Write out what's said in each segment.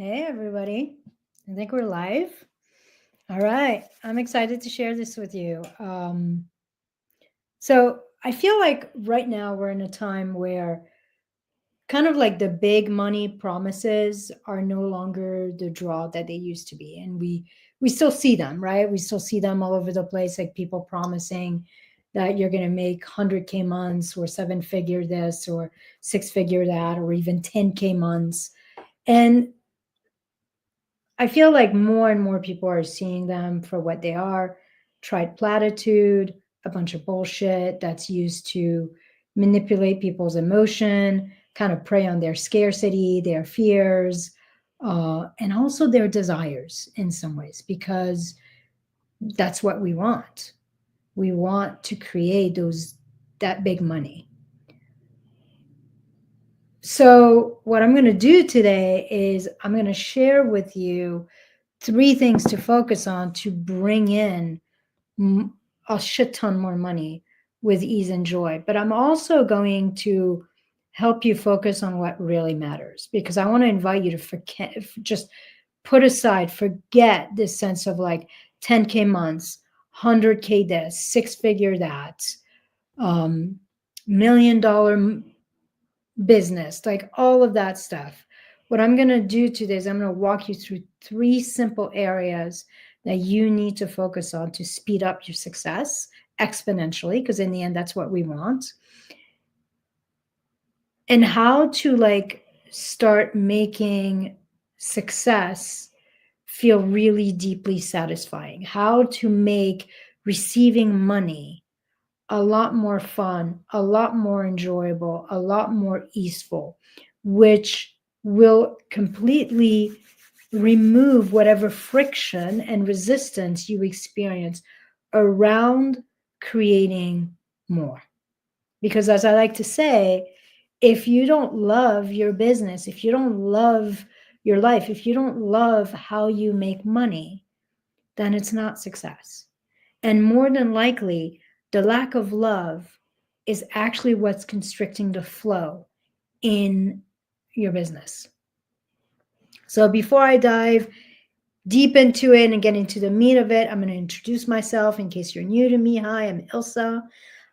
Hey, everybody. I think we're live. All right. I'm excited to share this with you. So, I feel like right now we're in a time where kind of like the big money promises are no longer the draw that they used to be. And we still see them, right? We still see them all over the place, like people promising that you're going to make 100K months or seven figure this or six figure that or even 10K months. And I feel like more and more people are seeing them for what they are, tried platitude, a bunch of bullshit that's used to manipulate people's emotion, kind of prey on their scarcity, their fears, and also their desires in some ways, because that's what we want. We want to create that big money. So, what I'm going to do today is I'm going to share with you three things to focus on to bring in a shit ton more money with ease and joy. But I'm also going to help you focus on what really matters, because I want to invite you to just put aside, forget this sense of like 10K months, 100K this, six figure that, $1 million business, like all of that stuff. What I'm going to do today is I'm going to walk you through three simple areas that you need to focus on to speed up your success exponentially, because in the end, that's what we want. And how to like start making success feel really deeply satisfying. How to make receiving money a lot more fun, a lot more enjoyable, a lot more easeful, which will completely remove whatever friction and resistance you experience around creating more. Because, as I like to say, if you don't love your business, if you don't love your life, if you don't love how you make money, then it's not success. And more than likely, the lack of love is actually what's constricting the flow in your business. So before I dive deep into it and get into the meat of it, I'm going to introduce myself in case you're new to me. Hi, I'm Ilsa.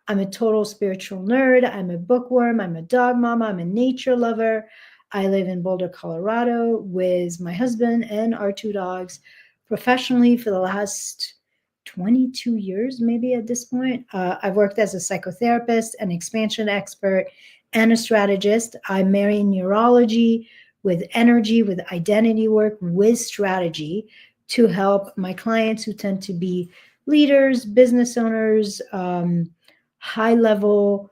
I'm a total spiritual nerd. I'm a bookworm. I'm a dog mama. I'm a nature lover. I live in Boulder, Colorado with my husband and our two dogs professionally for the last 22 years, maybe at this point. I've worked as a psychotherapist, an expansion expert, and a strategist. I marry neurology with energy, with identity work, with strategy to help my clients who tend to be leaders, business owners, high level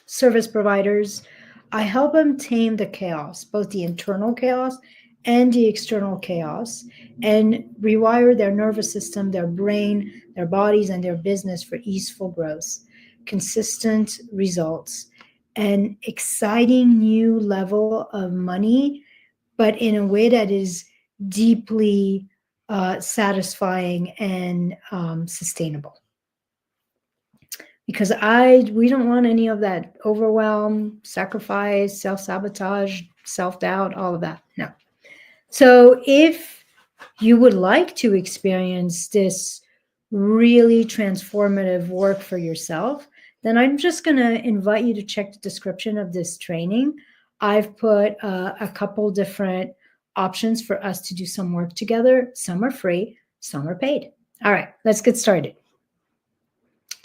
service providers. I help them tame the chaos, both the internal chaos and the external chaos, and rewire their nervous system, their brain, their bodies, and their business for easeful growth, consistent results, and exciting new level of money, but in a way that is deeply satisfying and sustainable. Because we don't want any of that overwhelm, sacrifice, self-sabotage, self-doubt, all of that. No. So if you would like to experience this really transformative work for yourself, then I'm just going to invite you to check the description of this training. I've put a couple different options for us to do some work together. Some are free, some are paid. All right, let's get started.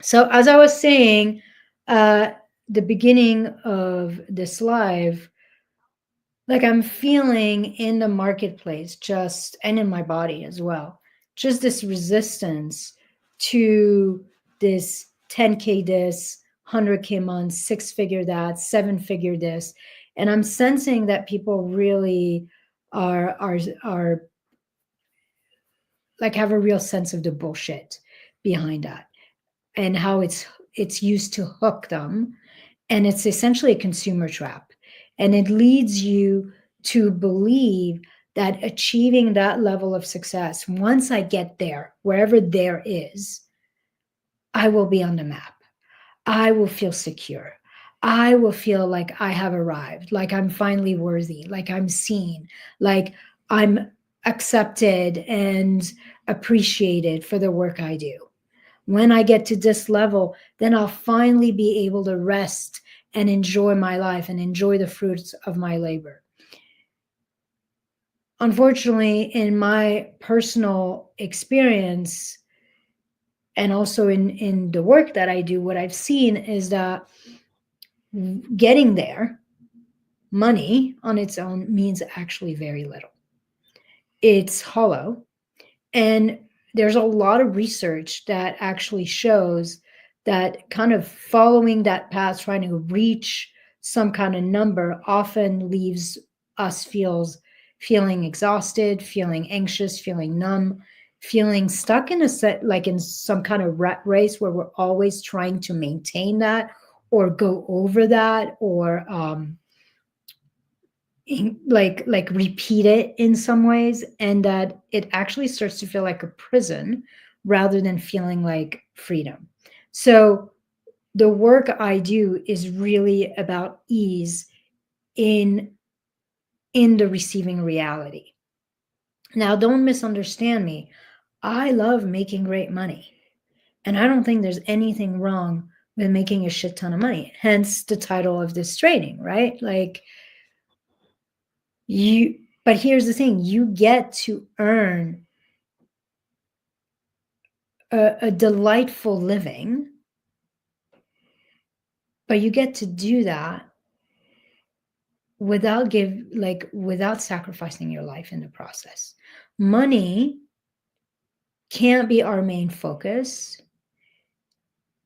So as I was saying, the beginning of this live, like I'm feeling in the marketplace and in my body as well, just this resistance to this 10K this, 100K months, six figure that, seven figure this. And I'm sensing that people really are like have a real sense of the bullshit behind that and how it's used to hook them, and it's essentially a consumer trap, and it leads you to believe that achieving that level of success, once I get there, wherever there is, I will be on the map, I will feel secure, I will feel like I have arrived, like I'm finally worthy, like I'm seen, like I'm accepted and appreciated for the work I do. When I get to this level, then I'll finally be able to rest and enjoy my life and enjoy the fruits of my labor. Unfortunately, in my personal experience, and also in the work that I do, what I've seen is that getting there, money on its own means actually very little. It's hollow. And there's a lot of research that actually shows that kind of following that path, trying to reach some kind of number, often leaves us feeling exhausted, feeling anxious, feeling numb, feeling stuck in a set, like in some kind of rat race where we're always trying to maintain that or go over that, or like repeat it in some ways, and that it actually starts to feel like a prison rather than feeling like freedom. So the work I do is really about ease in the receiving reality. Now, don't misunderstand me. I love making great money, and I don't think there's anything wrong with making a shit ton of money, hence the title of this training, right? Like, you, but here's the thing, you get to earn a delightful living, but you get to do that without sacrificing your life in the process. Money can't be our main focus,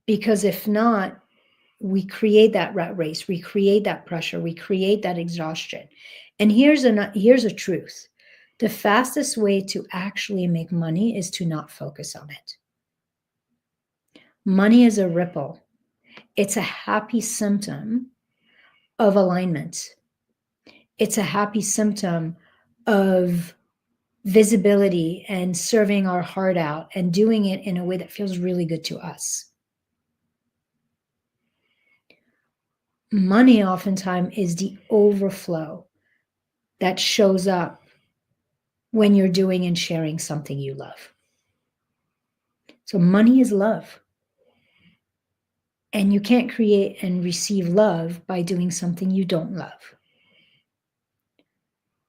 because if not, we create that rat race, we create that pressure, we create that exhaustion. And here's a truth: the fastest way to actually make money is to not focus on it. Money is a ripple. It's a happy symptom of alignment. It's a happy symptom of visibility and serving our heart out and doing it in a way that feels really good to us. Money oftentimes is the overflow that shows up when you're doing and sharing something you love. So money is love. And you can't create and receive love by doing something you don't love.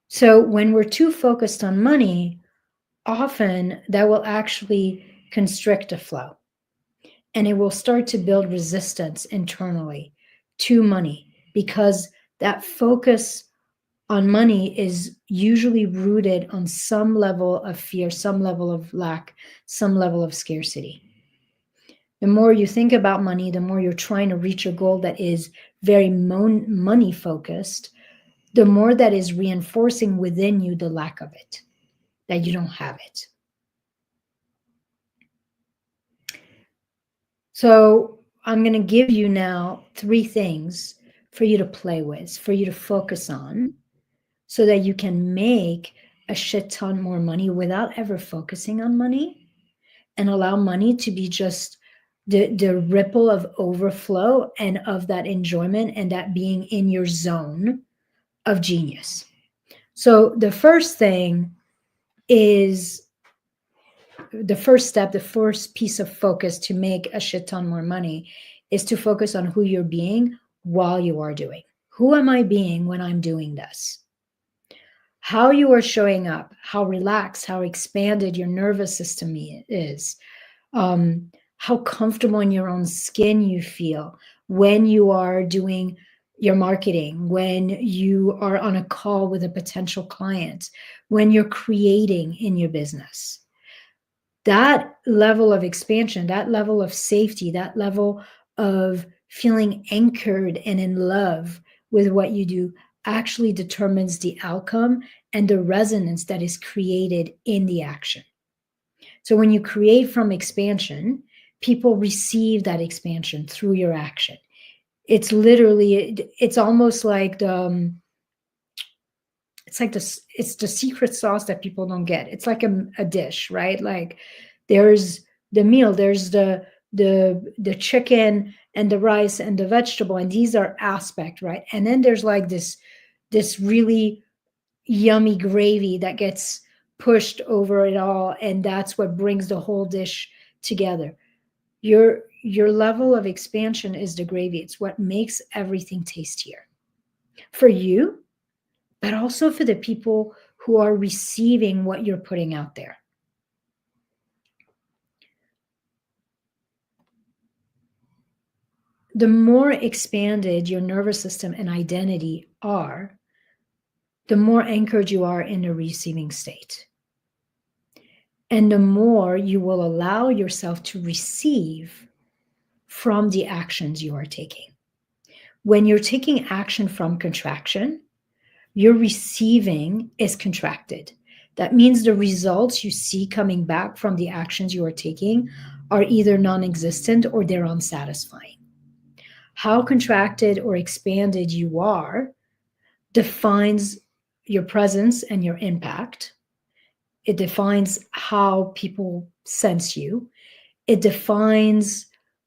So when we're too focused on money, often that will actually constrict a flow, and it will start to build resistance internally to money, because that focus on money is usually rooted on some level of fear, some level of lack, some level of scarcity. The more you think about money, the more you're trying to reach a goal that is very money focused, the more that is reinforcing within you the lack of it, that you don't have it. So I'm going to give you now 3 things for you to play with, for you to focus on, so that you can make a shit ton more money without ever focusing on money, and allow money to be just the ripple of overflow and of that enjoyment and that being in your zone of genius. So the first thing is, the first step, the first piece of focus to make a shit ton more money is to focus on who you're being while you are doing. Who am I being when I'm doing this? How you are showing up, how relaxed, how expanded your nervous system is, how comfortable in your own skin you feel when you are doing your marketing, when you are on a call with a potential client, when you're creating in your business. That level of expansion, that level of safety, that level of feeling anchored and in love with what you do actually determines the outcome and the resonance that is created in the action. So when you create from expansion, people receive that expansion through your action. It's literally, it's almost like it's the secret sauce that people don't get. It's like a dish, right? Like there's the meal, there's the the chicken and the rice and the vegetable, and these are aspect, right? And then there's like this really yummy gravy that gets pushed over it all, and that's what brings the whole dish together. Your level of expansion is the gravy. It's what makes everything tastier for you, but also for the people who are receiving what you're putting out there. The more expanded your nervous system and identity are, the more anchored you are in the receiving state. And the more you will allow yourself to receive from the actions you are taking. When you're taking action from contraction, your receiving is contracted. That means the results you see coming back from the actions you are taking are either non-existent or they're unsatisfying. How contracted or expanded you are defines your presence and your impact. It defines how people sense you. It defines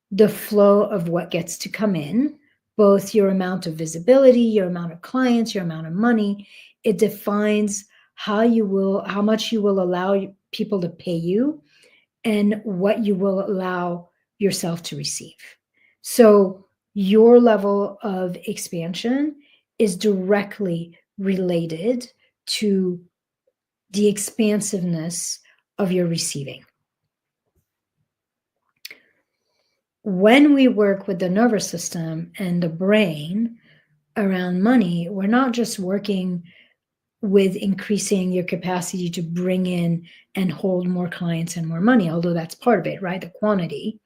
the flow of what gets to come in, both your amount of visibility, your amount of clients, your amount of money. It defines how much you will allow people to pay you and what you will allow yourself to receive. So your level of expansion is directly related to the expansiveness of your receiving. When we work with the nervous system and the brain around money, we're not just working with increasing your capacity to bring in and hold more clients and more money, although that's part of it, right? The quantity.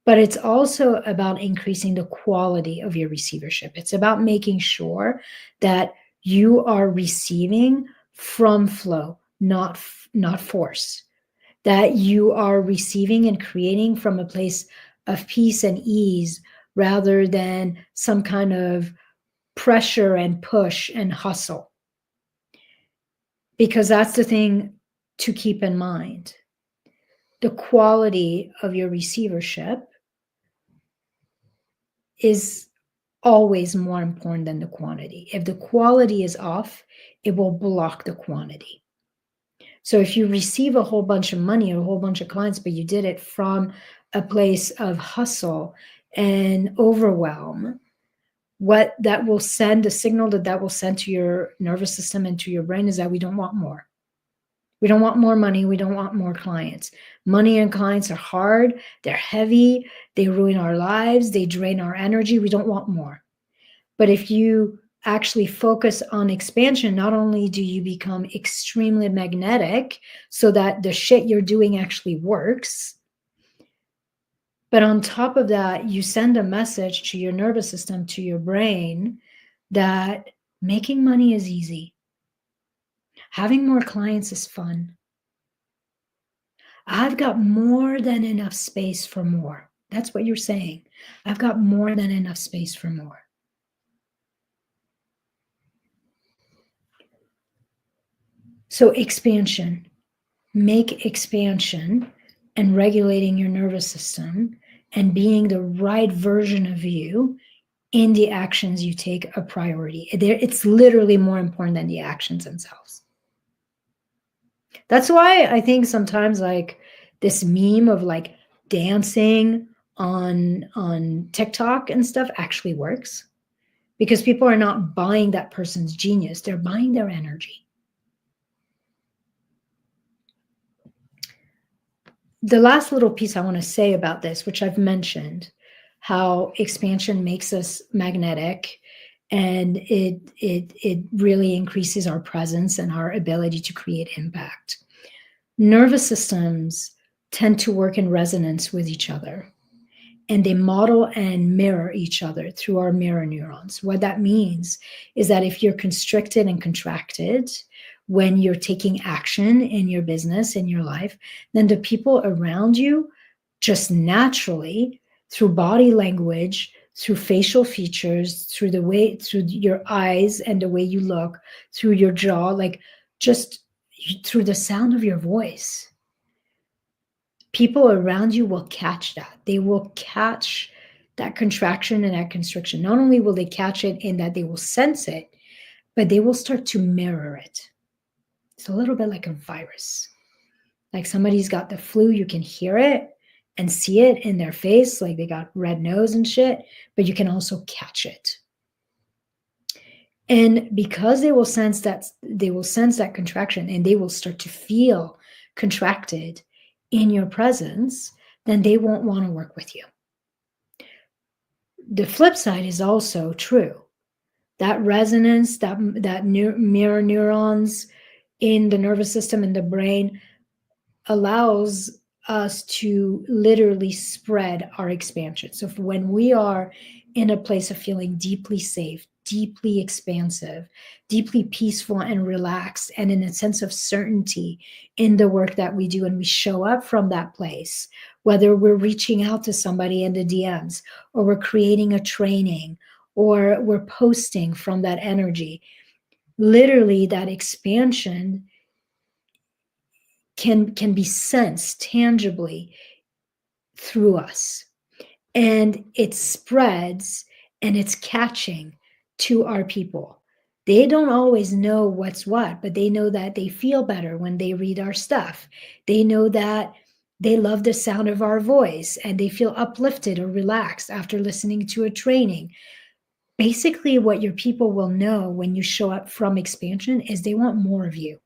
But it's also about increasing the quality of your receivership. It's about making sure that you are receiving from flow, not force. That you are receiving and creating from a place of peace and ease rather than some kind of pressure and push and hustle. Because that's the thing to keep in mind. The quality of your receivership is always more important than the quantity. If the quality is off, it will block the quantity. So if you receive a whole bunch of money or a whole bunch of clients, but you did it from a place of hustle and overwhelm, what that will send, the signal that will send to your nervous system and to your brain is that we don't want more. We don't want more money. We don't want more clients. Money and clients are hard. They're heavy. They ruin our lives. They drain our energy. We don't want more. But if you actually focus on expansion, not only do you become extremely magnetic so that the shit you're doing actually works, but on top of that, you send a message to your nervous system, to your brain, that making money is easy. Having more clients is fun. I've got more than enough space for more. That's what you're saying. I've got more than enough space for more. So expansion, make expansion and regulating your nervous system and being the right version of you in the actions you take a priority. It's literally more important than the actions themselves. That's why I think sometimes like this meme of like dancing on TikTok and stuff actually works, because people are not buying that person's genius. They're buying their energy. The last little piece I want to say about this, which I've mentioned, how expansion makes us magnetic and it really increases our presence and our ability to create impact. Nervous systems tend to work in resonance with each other, and they model and mirror each other through our mirror neurons. What that means is that if you're constricted and contracted when you're taking action in your business, in your life, then the people around you just naturally, through body language, through facial features, through your eyes and the way you look, through your jaw, like just through the sound of your voice, people around you will catch that. They will catch that contraction and that constriction. Not only will they catch it in that they will sense it, but they will start to mirror it. It's a little bit like a virus. Like somebody's got the flu, you can hear it and see it in their face, like they got red nose and shit, but you can also catch it. And because they will sense that contraction and they will start to feel contracted in your presence, then they won't want to work with you. The flip side is also true. That resonance, that mirror neurons in the nervous system in the brain allows us to literally spread our expansion. So when we are in a place of feeling deeply safe, deeply expansive, deeply peaceful and relaxed, and in a sense of certainty in the work that we do, and we show up from that place, whether we're reaching out to somebody in the DMs, or we're creating a training, or we're posting from that energy, literally that expansion can be sensed tangibly through us, and it spreads and it's catching to our people. They don't always know what's what, but they know that they feel better when they read our stuff. They know that they love the sound of our voice and they feel uplifted or relaxed after listening to a training. Basically, what your people will know when you show up from expansion is they want more of you.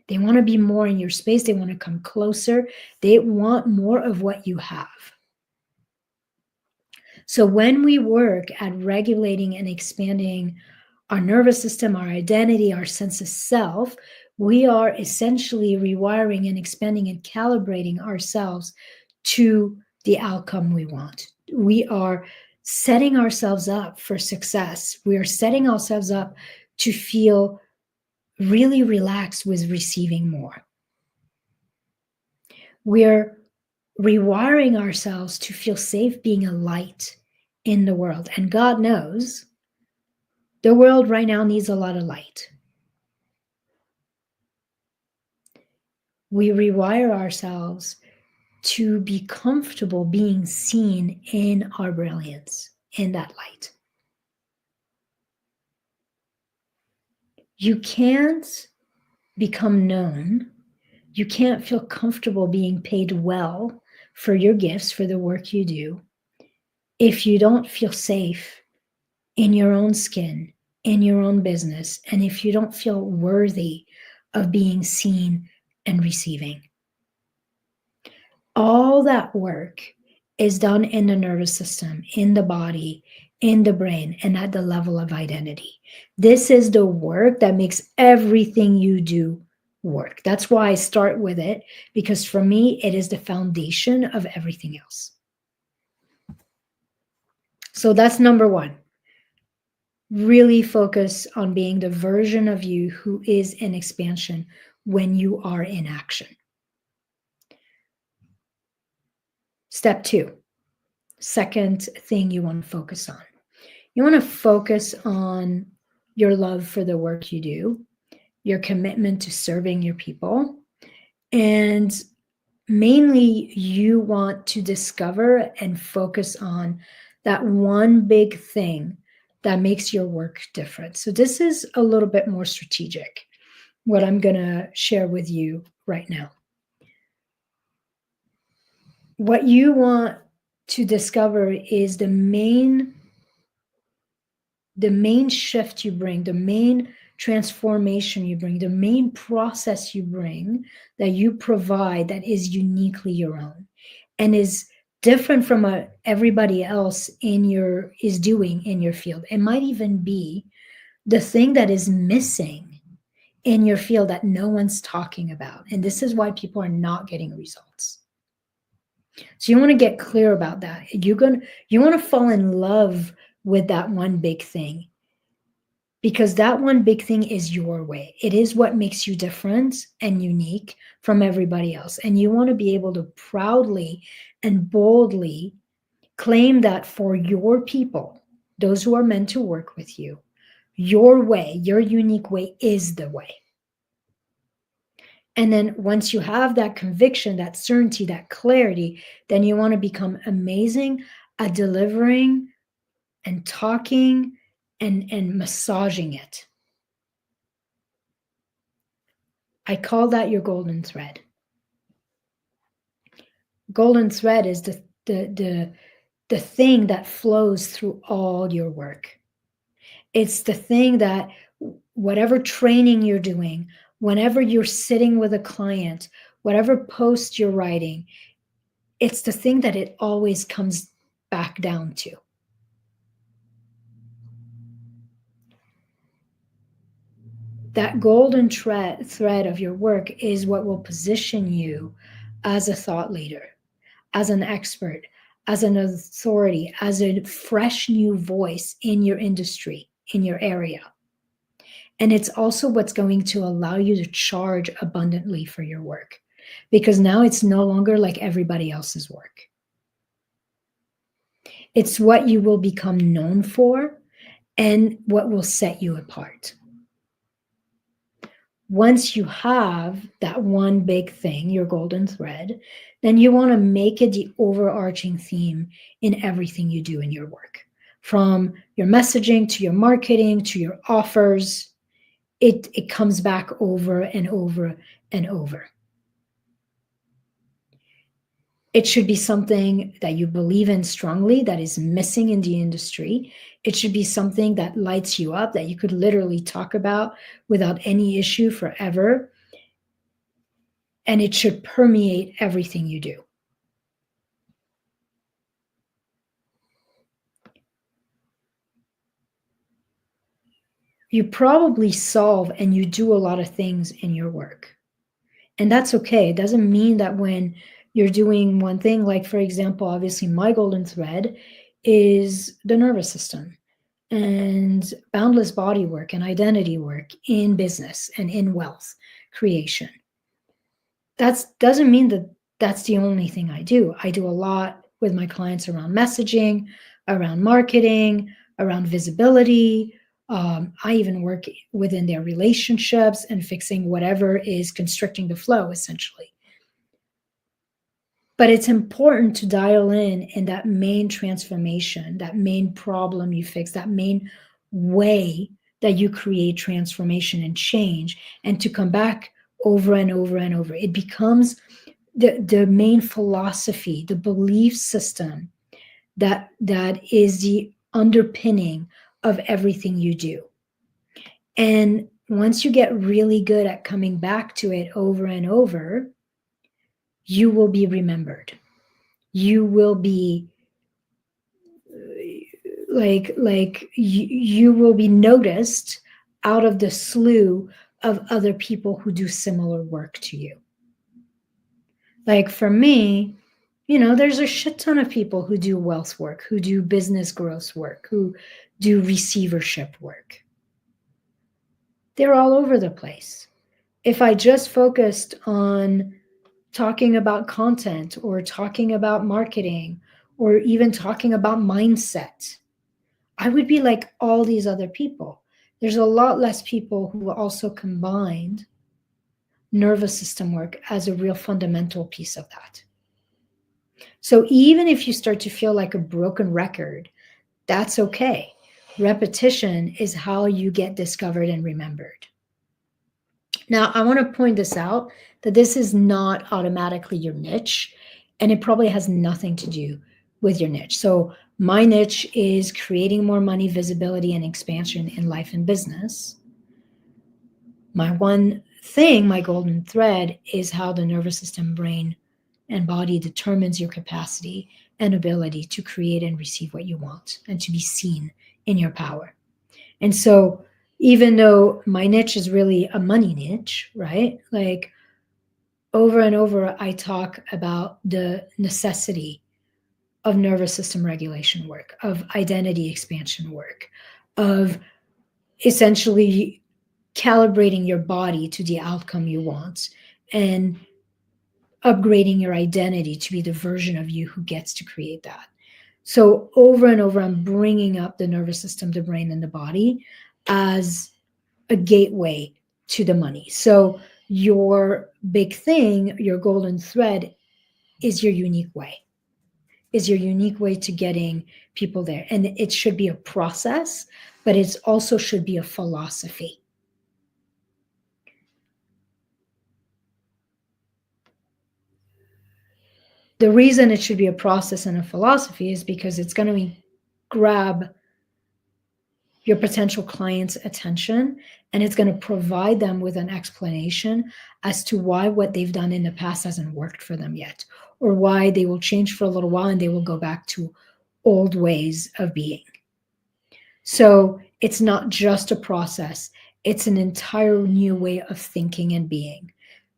They want to be more in your space. They want to come closer. They want more of what you have. So when we work at regulating and expanding our nervous system, our identity, our sense of self, we are essentially rewiring and expanding and calibrating ourselves to the outcome we want. We are setting ourselves up for success. We are setting ourselves up to feel really relaxed with receiving more. We're rewiring ourselves to feel safe being a light in the world. And God knows the world right now needs a lot of light. We rewire ourselves to be comfortable being seen in our brilliance, in that light. You can't become known. You can't feel comfortable being paid well for your gifts, for the work you do, if you don't feel safe in your own skin, in your own business, and if you don't feel worthy of being seen and receiving. All that work is done in the nervous system, in the body, in the brain, and at the level of identity. This is the work that makes everything you do work. That's why I start with it, because for me, it is the foundation of everything else. So that's number one. Really focus on being the version of you who is in expansion when you are in action. Step two, second thing you want to focus on. You want to focus on your love for the work you do, your commitment to serving your people, and mainly you want to discover and focus on that one big thing that makes your work different. So this is a little bit more strategic, what I'm going to share with you right now. What you want to discover is the main shift you bring, the main transformation you bring, the main process you bring that you provide that is uniquely your own and is different from what everybody else is doing in your field. It might even be the thing that is missing in your field that no one's talking about. And this is why people are not getting results. So you want to get clear about that. You want to fall in love with that one big thing, because that one big thing is your way. It is what makes you different and unique from everybody else. And you want to be able to proudly and boldly claim that for your people, those who are meant to work with you, your way, your unique way is the way. And then once you have that conviction, that certainty, that clarity, then you want to become amazing at delivering and talking and massaging it. I call that your golden thread. Golden thread is the thing that flows through all your work. It's the thing that whatever training you're doing, whenever you're sitting with a client, whatever post you're writing, it's the thing that it always comes back down to. That golden thread of your work is what will position you as a thought leader, as an expert, as an authority, as a fresh new voice in your industry, in your area. And it's also what's going to allow you to charge abundantly for your work, because now it's no longer like everybody else's work. It's what you will become known for and what will set you apart. Once you have that one big thing, your golden thread, then you want to make it the overarching theme in everything you do in your work. From your messaging to your marketing to your offers, it comes back over and over and over. It should be something that you believe in strongly, that is missing in the industry. It should be something that lights you up, that you could literally talk about without any issue forever. And it should permeate everything you do. You probably solve and you do a lot of things in your work. And that's okay. It doesn't mean that when you're doing one thing, like for example, obviously my golden thread is the nervous system and boundless body work and identity work in business and in wealth creation. That doesn't mean that that's the only thing I do. I do a lot with my clients around messaging, around marketing, around visibility. I even work within their relationships and fixing whatever is constricting the flow, essentially. But it's important to dial in that main transformation, that main problem you fix, that main way that you create transformation and change, and to come back over and over and over. It becomes the main philosophy, the belief system that is the underpinning of everything you do. And once you get really good at coming back to it over and over, you will be remembered. You will be you will be noticed out of the slew of other people who do similar work to you. Like for me, there's a shit ton of people who do wealth work, who do business growth work, who do receivership work. They're all over the place. If I just focused on talking about content or talking about marketing or even talking about mindset, I would be like all these other people. There's a lot less people who also combined nervous system work as a real fundamental piece of that. So even if you start to feel like a broken record, that's okay. Repetition is how you get discovered and remembered. Now, I want to point this out, that this is not automatically your niche, and it probably has nothing to do with your niche. So my niche is creating more money, visibility, and expansion in life and business. My one thing, my golden thread, is how the nervous system, brain, and body determines your capacity and ability to create and receive what you want and to be seen in your power. And so even though my niche is really a money niche, right? Like over and over, I talk about the necessity of nervous system regulation work, of identity expansion work, of essentially calibrating your body to the outcome you want and upgrading your identity to be the version of you who gets to create that. So over and over, I'm bringing up the nervous system, the brain, and the body as a gateway to the money. So your big thing, your golden thread, is your unique way, to getting people there. And it should be a process, but it also should be a philosophy. The reason it should be a process and a philosophy is because it's going to grab your potential client's attention, and it's going to provide them with an explanation as to why what they've done in the past hasn't worked for them yet, or why they will change for a little while and they will go back to old ways of being. So it's not just a process, it's an entire new way of thinking and being.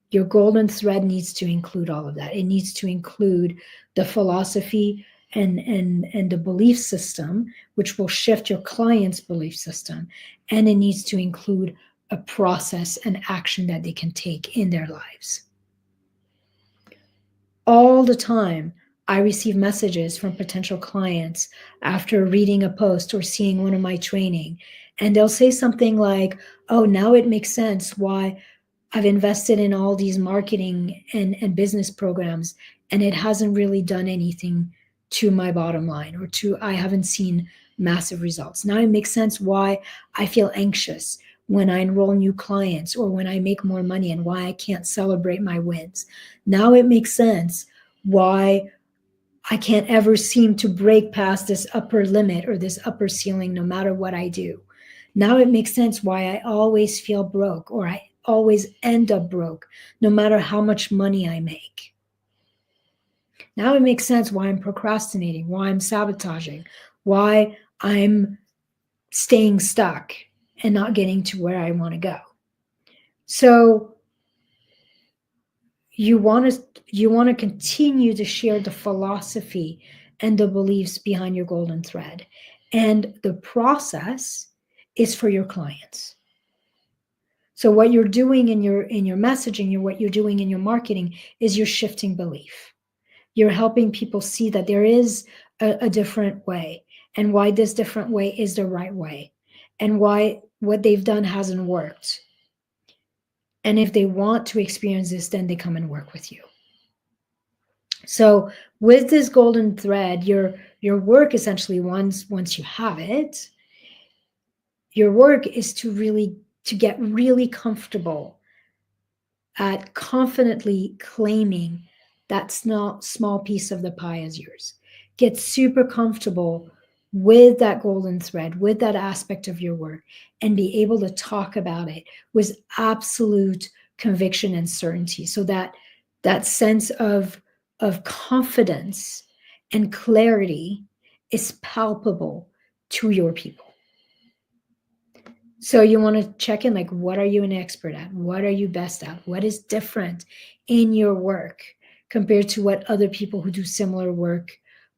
Your golden thread needs to include all of that. It needs to include the philosophy and the belief system, which will shift your client's belief system. And it needs to include a process and action that they can take in their lives. All the time, I receive messages from potential clients after reading a post or seeing one of my training, and they'll say something like, oh, now it makes sense why I've invested in all these marketing and business programs, and it hasn't really done anything to my bottom line, or I haven't seen massive results. Now it makes sense why I feel anxious when I enroll new clients or when I make more money, and why I can't celebrate my wins. Now it makes sense why I can't ever seem to break past this upper limit or this upper ceiling no matter what I do. Now it makes sense why I always feel broke, or I always end up broke no matter how much money I make. Now it makes sense why I'm procrastinating, why I'm sabotaging, why I'm staying stuck and not getting to where I want to go. So you want to continue to share the philosophy and the beliefs behind your golden thread. And the process is for your clients. So what you're doing in your messaging, what you're doing in your marketing, is you're shifting belief. You're helping people see that there is a different way, and why this different way is the right way, and why what they've done hasn't worked. And if they want to experience this, then they come and work with you. So with this golden thread, your work essentially, once you have it, your work is to get really comfortable at confidently claiming that small piece of the pie as yours. Get super comfortable with that golden thread, with that aspect of your work, and be able to talk about it with absolute conviction and certainty, so that sense of confidence and clarity is palpable to your people. So you want to check in, like, what are you an expert at? What are you best at? What is different in your work compared to what other people who do similar work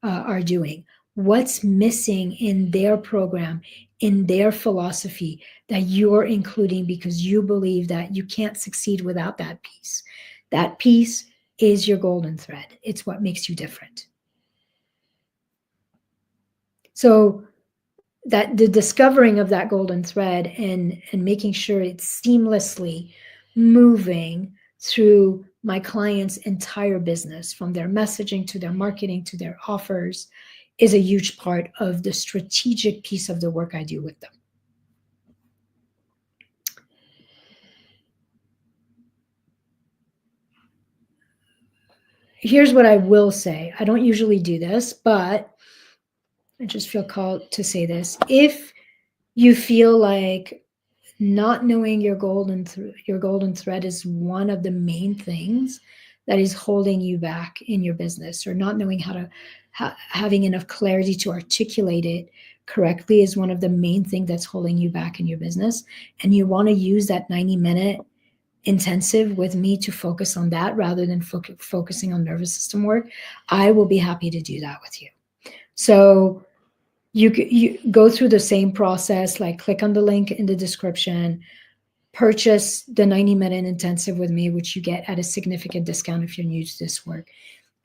are doing? What's missing in their program, in their philosophy, that you're including because you believe that you can't succeed without that piece? That piece is your golden thread. It's what makes you different. So that the discovering of that golden thread and making sure it's seamlessly moving through my client's entire business, from their messaging to their marketing to their offers, is a huge part of the strategic piece of the work I do with them. Here's what I will say. I don't usually do this, but I just feel called to say this. If you feel like not knowing your golden thread is one of the main things that is holding you back in your business, or not knowing how to having enough clarity to articulate it correctly is one of the main things that's holding you back in your business, and you want to use that 90-minute intensive with me to focus on that rather than focusing on nervous system work, I will be happy to do that with you. So you go through the same process, like click on the link in the description, purchase the 90-minute intensive with me, which you get at a significant discount if you're new to this work.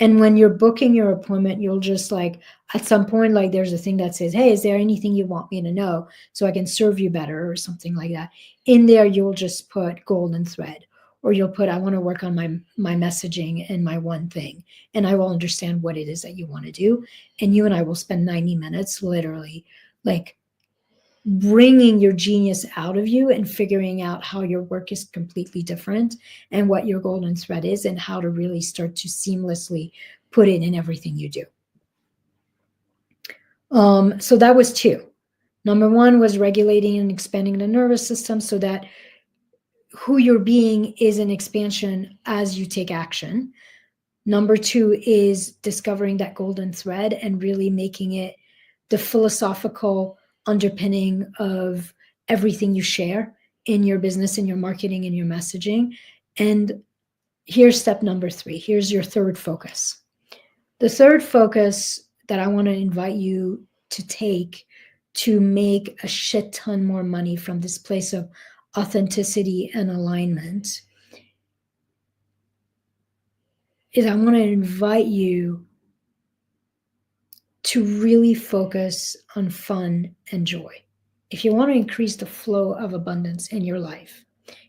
And when you're booking your appointment, you'll just, like, at some point, like, there's a thing that says, hey, is there anything you want me to know so I can serve you better, or something like that. In there, you'll just put golden thread, or you'll put, I want to work on my messaging and my one thing, and I will understand what it is that you want to do. And you and I will spend 90 minutes literally like bringing your genius out of you and figuring out how your work is completely different and what your golden thread is and how to really start to seamlessly put it in everything you do. So that was 2. Number 1 was regulating and expanding the nervous system so that who you're being is an expansion as you take action. Number 2 is discovering that golden thread and really making it the philosophical underpinning of everything you share in your business, in your marketing, in your messaging. And here's step number 3. Here's your third focus. The third focus that I want to invite you to take to make a shit ton more money from this place of authenticity and alignment is I want to invite you to really focus on fun and joy. If you want to increase the flow of abundance in your life,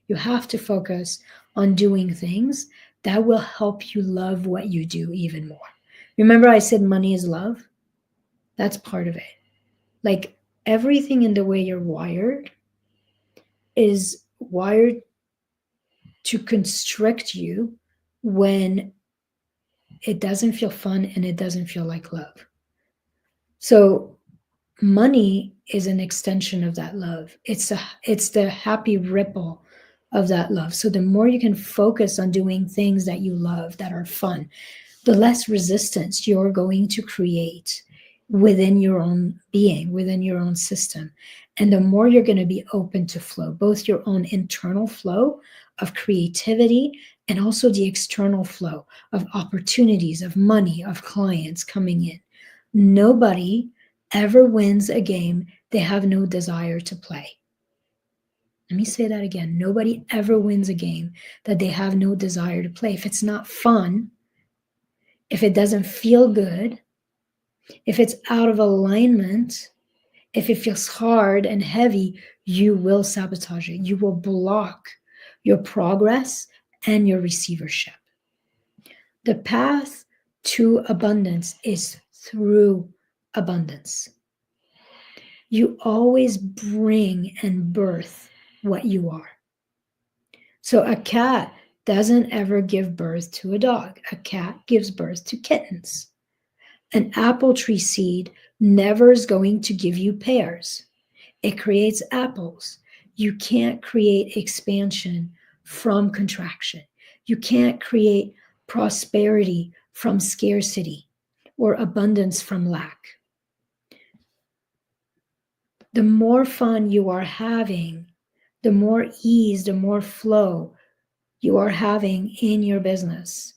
you have to focus on doing things that will help you love what you do even more. Remember I said money is love? That's part of it. Like everything in the way you're wired is wired to constrict you when it doesn't feel fun and it doesn't feel like love. So money is an extension of that love. It's the happy ripple of that love. So the more you can focus on doing things that you love, that are fun, the less resistance you're going to create within your own being, within your own system. And the more you're going to be open to flow, both your own internal flow of creativity and also the external flow of opportunities, of money, of clients coming in. Nobody ever wins a game they have no desire to play. Let me say that again. Nobody ever wins a game that they have no desire to play. If it's not fun, if it doesn't feel good, if it's out of alignment, if it feels hard and heavy, you will sabotage it. You will block your progress and your receivership. The path to abundance is through abundance. You always bring and birth what you are. So a cat doesn't ever give birth to a dog. A cat gives birth to kittens. An apple tree seed never is going to give you pears. It creates apples. You can't create expansion from contraction. You can't create prosperity from scarcity or abundance from lack. The more fun you are having, the more ease, the more flow you are having in your business,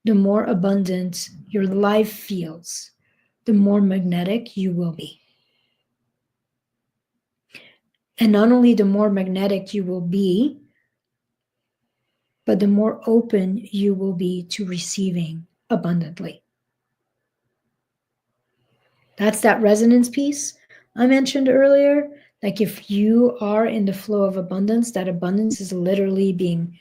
the more abundant your life feels, the more magnetic you will be. And not only the more magnetic you will be, but the more open you will be to receiving abundantly. That's that resonance piece I mentioned earlier. Like if you are in the flow of abundance, that abundance is literally being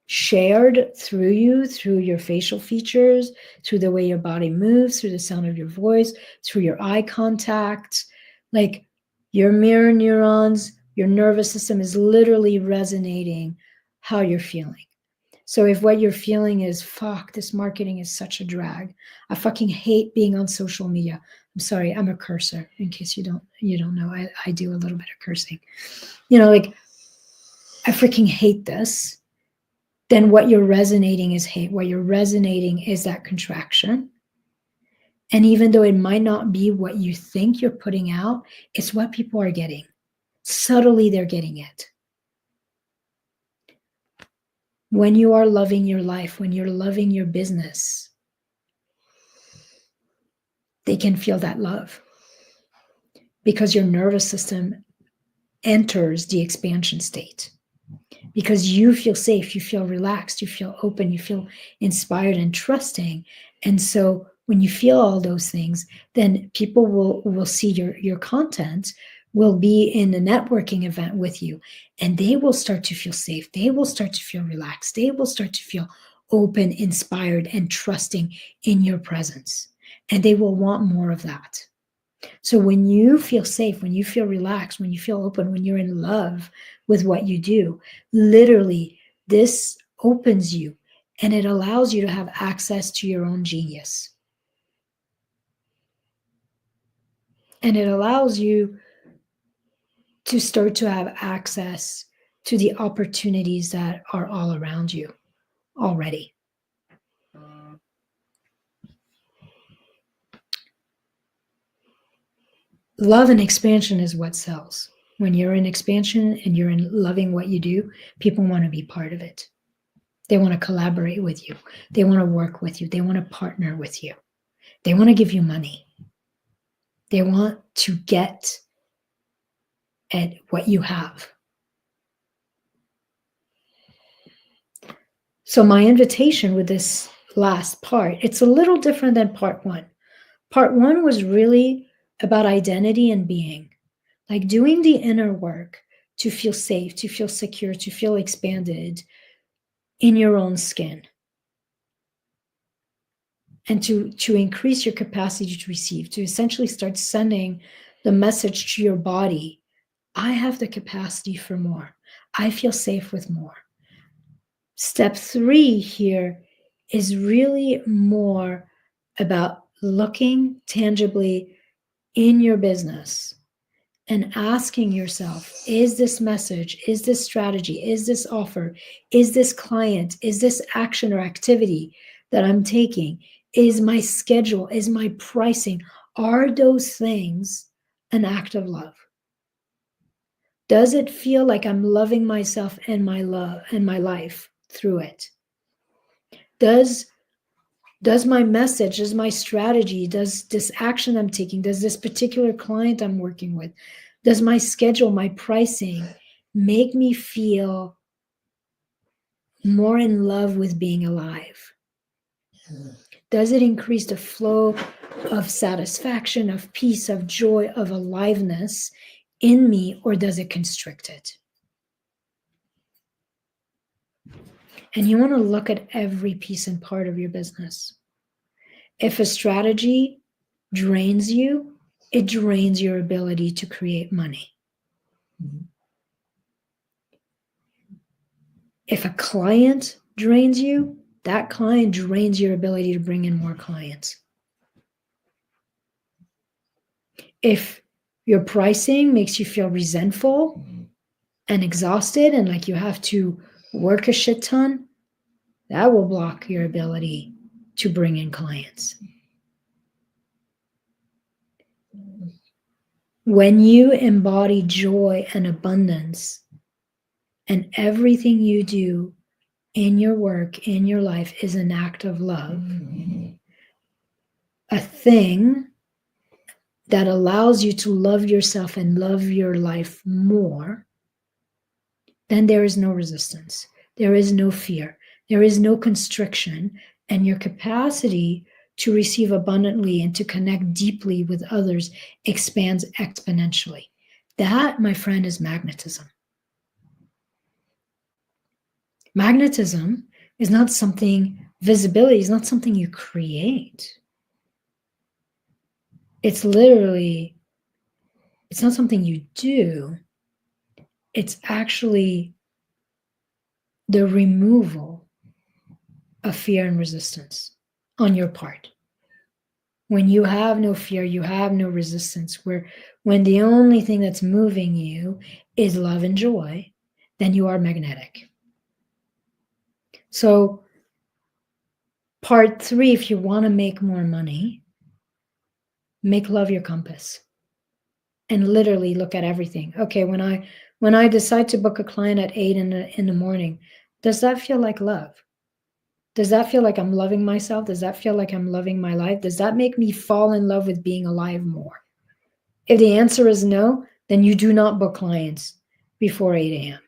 shared through you, through your facial features, through the way your body moves, through the sound of your voice, through your eye contact. Like your mirror neurons, your nervous system is literally resonating how you're feeling. So if what you're feeling is, fuck, this marketing is such a drag. I fucking hate being on social media. I'm sorry, I'm a cursor. In case you don't know, I do a little bit of cursing. Like I freaking hate this. Then what you're resonating is hate. What you're resonating is that contraction. And even though it might not be what you think you're putting out, it's what people are getting. Subtly, they're getting it. When you are loving your life, when you're loving your business, they can feel that love because your nervous system enters the expansion state. Because you feel safe, you feel relaxed, you feel open, you feel inspired and trusting. And so when you feel all those things, then people will see your content will be in a networking event with you, and they will start to feel safe. They will start to feel relaxed. They will start to feel open, inspired, and trusting in your presence. And they will want more of that. So when you feel safe, when you feel relaxed, when you feel open, when you're in love with what you do, literally this opens you and it allows you to have access to your own genius. And it allows you to start to have access to the opportunities that are all around you already. Love and expansion is what sells. When you're in expansion and you're in loving what you do, people want to be part of it. They want to collaborate with you. They want to work with you. They want to partner with you. They want to give you money. They want to get at what you have. So my invitation with this last part, it's a little different than part one. Part one was really about identity and being, like doing the inner work to feel safe, to feel secure, to feel expanded in your own skin, and to increase your capacity to receive, to essentially start sending the message to your body, I have the capacity for more. I feel safe with more. Step 3 here is really more about looking tangibly in your business and asking yourself, is this message, is this strategy, is this offer, is this client, is this action or activity that I'm taking, is my schedule, is my pricing, are those things an act of love? Does it feel like I'm loving myself and my love and my life through it? Does my message, does my strategy, does this action I'm taking, does this particular client I'm working with, does my schedule, my pricing make me feel more in love with being alive? Does it increase the flow of satisfaction, of peace, of joy, of aliveness in me, or does it constrict it? And you want to look at every piece and part of your business. If a strategy drains you, it drains your ability to create money. If a client drains you, that client drains your ability to bring in more clients. If your pricing makes you feel resentful and exhausted and like you have to work a shit ton, that will block your ability to bring in clients. When you embody joy and abundance, and everything you do in your work, in your life, is an act of love, a thing that allows you to love yourself and love your life more, then there is no resistance. There is no fear. There is no constriction. And your capacity to receive abundantly and to connect deeply with others expands exponentially. That, my friend, is magnetism. Magnetism is not something, visibility is not something you create. It's literally, it's not something you do. It's actually the removal of fear and resistance on your part. When you have no fear, you have no resistance, when the only thing that's moving you is love and joy, then you are magnetic. So part 3, if you want to make more money, make love your compass and literally look at everything. Okay, when I decide to book a client at 8 in the morning, does that feel like love? Does that feel like I'm loving myself? Does that feel like I'm loving my life? Does that make me fall in love with being alive more? If the answer is no, then you do not book clients before 8 a.m.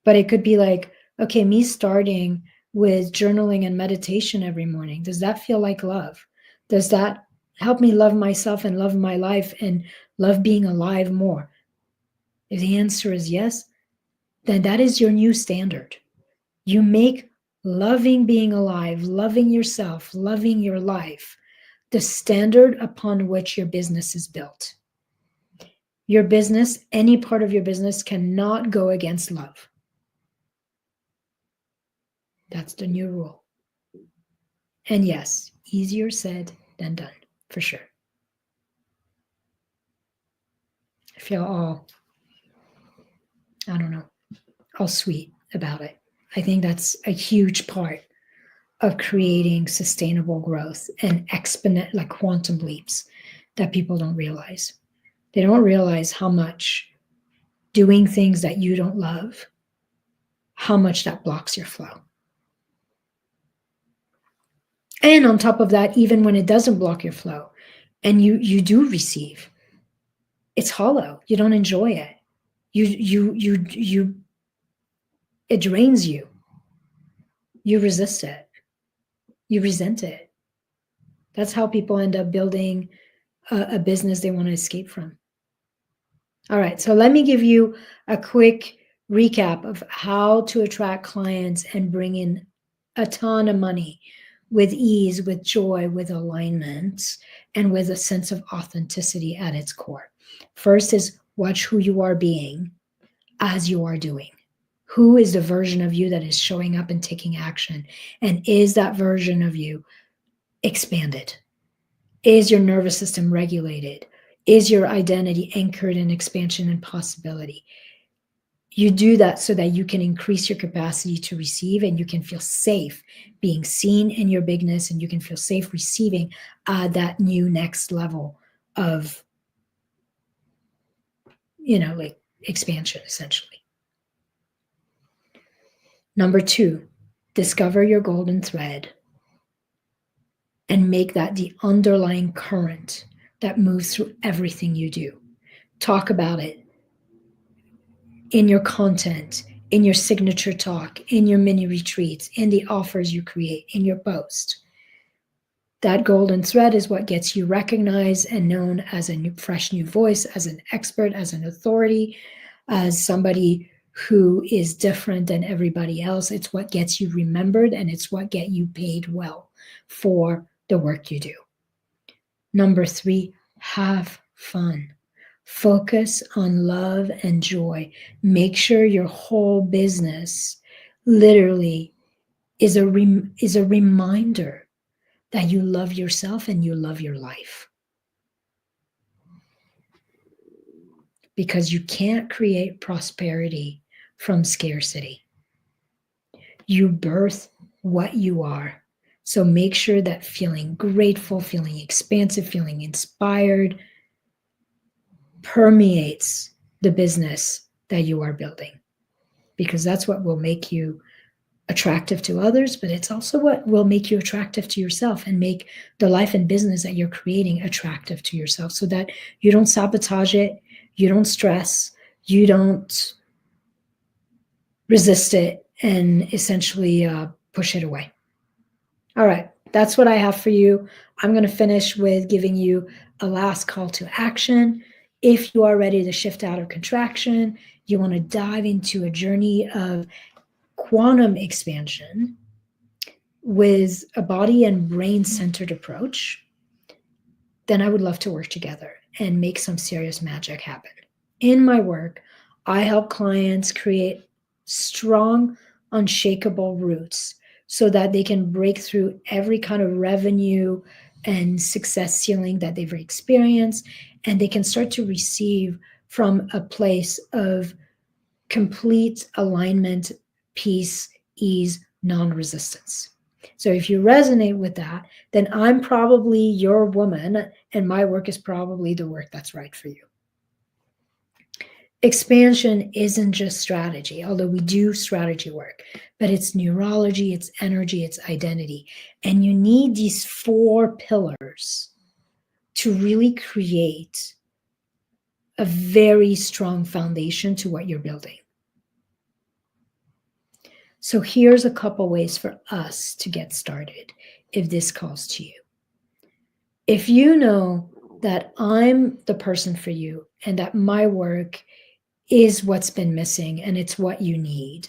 But it could be like, okay, me starting with journaling and meditation every morning, does that feel like love? Does that help me love myself and love my life and love being alive more? If the answer is yes, then that is your new standard. You make loving being alive, loving yourself, loving your life, the standard upon which your business is built. Your business, any part of your business, cannot go against love. That's the new rule. And yes, easier said than done, for sure. I feel all, I don't know, all sweet about it. I think that's a huge part of creating sustainable growth and like quantum leaps that people don't realize. They don't realize how much doing things that you don't love, how much that blocks your flow. And on top of that, even when it doesn't block your flow and you do receive, it's hollow. You don't enjoy it. It drains you. You resist it. You resent it. That's how people end up building a business they want to escape from. All right, so let me give you a quick recap of how to attract clients and bring in a ton of money with ease, with joy, with alignment, and with a sense of authenticity at its core. First is watch who you are being as you are doing. Who is the version of you that is showing up and taking action? And is that version of you expanded? Is your nervous system regulated? Is your identity anchored in expansion and possibility? You do that so that you can increase your capacity to receive, and you can feel safe being seen in your bigness, and you can feel safe receiving that new next level of, like expansion, essentially. Number 2, discover your golden thread and make that the underlying current that moves through everything you do. Talk about it in your content, in your signature talk, in your mini retreats, in the offers you create, in your post. That golden thread is what gets you recognized and known as a fresh new voice, as an expert, as an authority, as somebody who is different than everybody else. It's what gets you remembered, and it's what gets you paid well for the work you do. Number 3, have fun. Focus on love and joy. Make sure your whole business literally is a reminder that you love yourself and you love your life. Because you can't create prosperity from scarcity. You birth what you are. So make sure that feeling grateful, feeling expansive, feeling inspired permeates the business that you are building, because that's what will make you attractive to others, but it's also what will make you attractive to yourself and make the life and business that you're creating attractive to yourself, so that you don't sabotage it, you don't stress, you don't resist it, and essentially push it away. All right, that's what I have for you. I'm going to finish with giving you a last call to action. If you are ready to shift out of contraction, you want to dive into a journey of quantum expansion with a body and brain centered approach, then I would love to work together and make some serious magic happen. In my work, I help clients create strong, unshakable roots so that they can break through every kind of revenue and success ceiling that they've experienced, and they can start to receive from a place of complete alignment, peace, ease, non-resistance. So if you resonate with that, then I'm probably your woman, and my work is probably the work that's right for you. Expansion isn't just strategy, although we do strategy work, but it's neurology, it's energy, it's identity. And you need these 4 pillars to really create a very strong foundation to what you're building. So here's a couple ways for us to get started if this calls to you. If you know that I'm the person for you and that my work is what's been missing and it's what you need,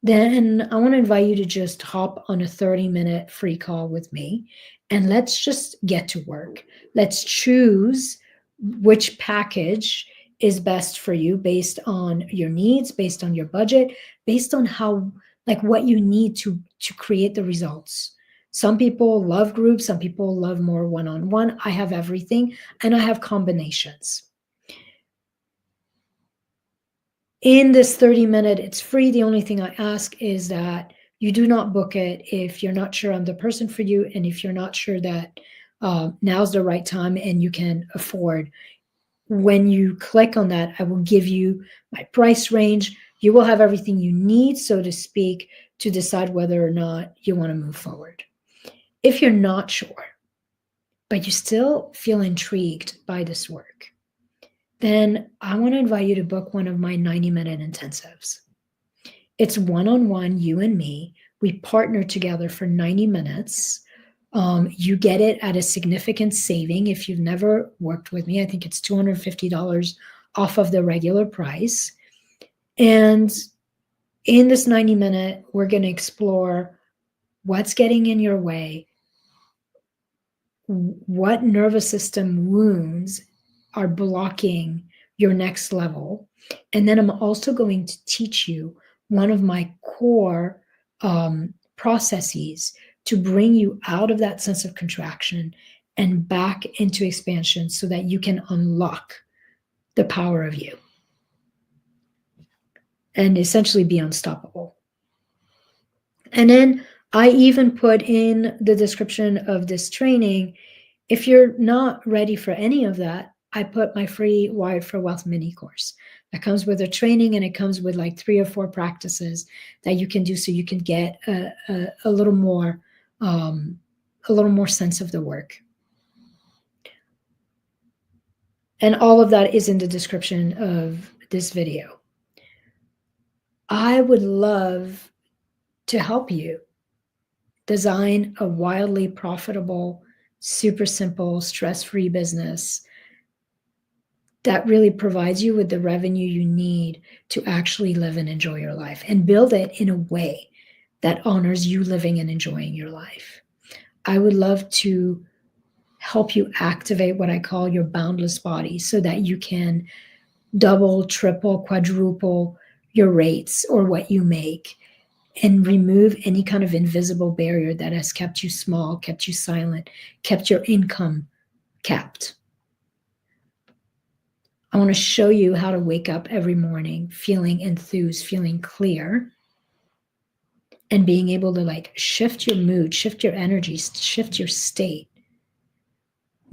then I want to invite you to just hop on a 30-minute free call with me and let's just get to work. Let's choose which package is best for you based on your needs, based on your budget, based on how, like, what you need to create the results. Some people love groups, some people love more one-on-one. I have everything, and I have combinations. In this 30-minute, it's free. The only thing I ask is that you do not book it if you're not sure I'm the person for you, and if you're not sure that now's the right time and you can afford. When you click on that, I will give you my price range. You will have everything you need, so to speak, to decide whether or not you want to move forward. If you're not sure, but you still feel intrigued by this work, then I want to invite you to book one of my 90-minute intensives. It's one-on-one, you and me. We partner together for 90 minutes. You get it at a significant saving. If you've never worked with me, I think it's $250 off of the regular price. And in this 90-minute, we're going to explore what's getting in your way, what nervous system wounds are blocking your next level. And then I'm also going to teach you one of my core processes to bring you out of that sense of contraction and back into expansion so that you can unlock the power of you and essentially be unstoppable. And then I even put in the description of this training, if you're not ready for any of that, I put my free Wired for Wealth mini course that comes with a training, and it comes with like 3 or 4 practices that you can do so you can get a little more sense of the work. And all of that is in the description of this video. I would love to help you design a wildly profitable, super simple, stress-free business that really provides you with the revenue you need to actually live and enjoy your life, and build it in a way that honors you living and enjoying your life. I would love to help you activate what I call your boundless body so that you can double, triple, quadruple your rates or what you make, and remove any kind of invisible barrier that has kept you small, kept you silent, kept your income capped. I want to show you how to wake up every morning feeling enthused, feeling clear, and being able to like shift your mood, shift your energy, shift your state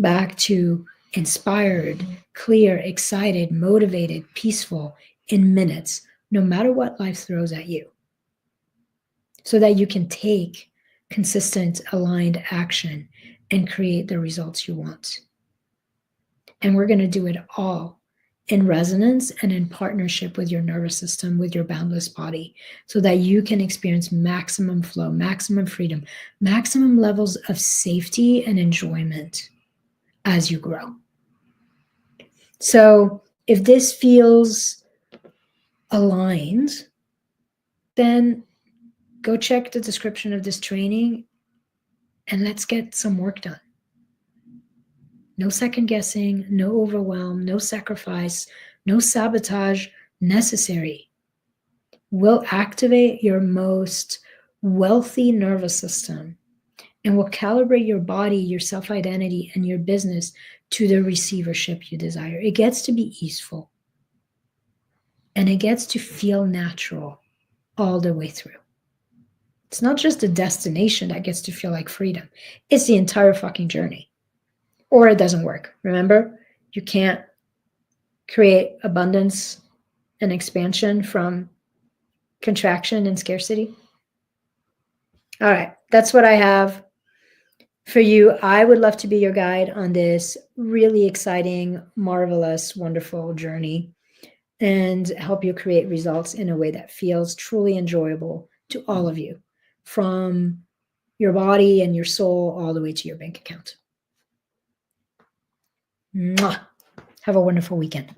back to inspired, clear, excited, motivated, peaceful in minutes, no matter what life throws at you, so that you can take consistent, aligned action and create the results you want. And we're going to do it all in resonance and in partnership with your nervous system, with your boundless body, so that you can experience maximum flow, maximum freedom, maximum levels of safety and enjoyment as you grow. So if this feels aligned, then go check the description of this training and let's get some work done. No second guessing, no overwhelm, no sacrifice, no sabotage necessary. Will activate your most wealthy nervous system and will calibrate your body, your self-identity, and your business to the receivership you desire. It gets to be easeful and it gets to feel natural all the way through. It's not just a destination that gets to feel like freedom. It's the entire fucking journey. Or it doesn't work. Remember, you can't create abundance and expansion from contraction and scarcity. All right, that's what I have for you. I would love to be your guide on this really exciting, marvelous, wonderful journey and help you create results in a way that feels truly enjoyable to all of you, from your body and your soul all the way to your bank account. Mwah. Have a wonderful weekend.